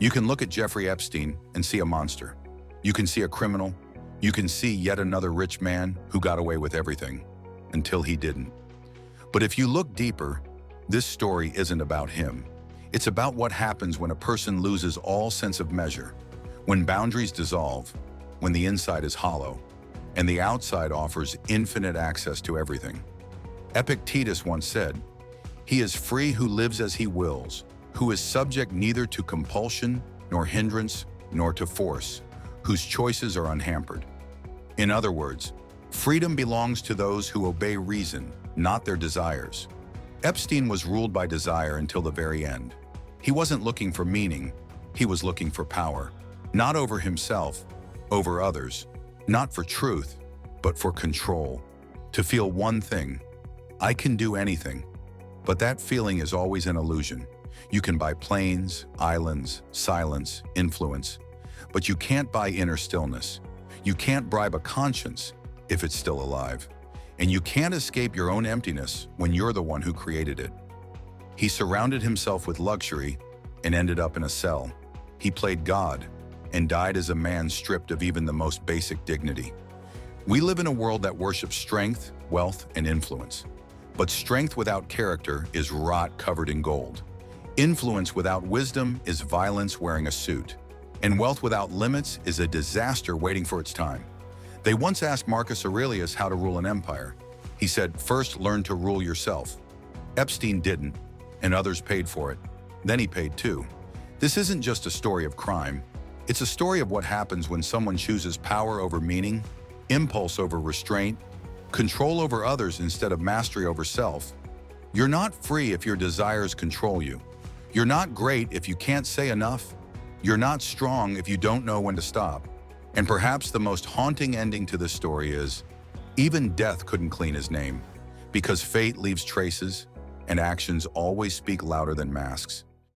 You can look at Jeffrey Epstein and see a monster. You can see a criminal. You can see yet another rich man who got away with everything, until he didn't. But if you look deeper, this story isn't about him. It's about what happens when a person loses all sense of measure, when boundaries dissolve, when the inside is hollow, and the outside offers infinite access to everything. Epictetus once said, "He is free who lives as he wills, who is subject neither to compulsion, nor hindrance, nor to force, whose choices are unhampered." In other words, freedom belongs to those who obey reason, not their desires. Epstein was ruled by desire until the very end. He wasn't looking for meaning, he was looking for power. Not over himself, over others. Not for truth, but for control. To feel one thing, I can do anything. But that feeling is always an illusion. You can buy planes, islands, silence, influence, but you can't buy inner stillness. You can't bribe a conscience if it's still alive. And you can't escape your own emptiness when you're the one who created it. He surrounded himself with luxury and ended up in a cell. He played God and died as a man stripped of even the most basic dignity. We live in a world that worships strength, wealth, and influence. But strength without character is rot covered in gold. Influence without wisdom is violence wearing a suit. And wealth without limits is a disaster waiting for its time. They once asked Marcus Aurelius how to rule an empire. He said, "First learn to rule yourself." Epstein didn't, and others paid for it. Then he paid too. This isn't just a story of crime. It's a story of what happens when someone chooses power over meaning, impulse over restraint, control over others instead of mastery over self. You're not free if your desires control you. You're not great if you can't say enough. You're not strong if you don't know when to stop. And perhaps the most haunting ending to this story is, even death couldn't clean his name, because fate leaves traces, and actions always speak louder than masks.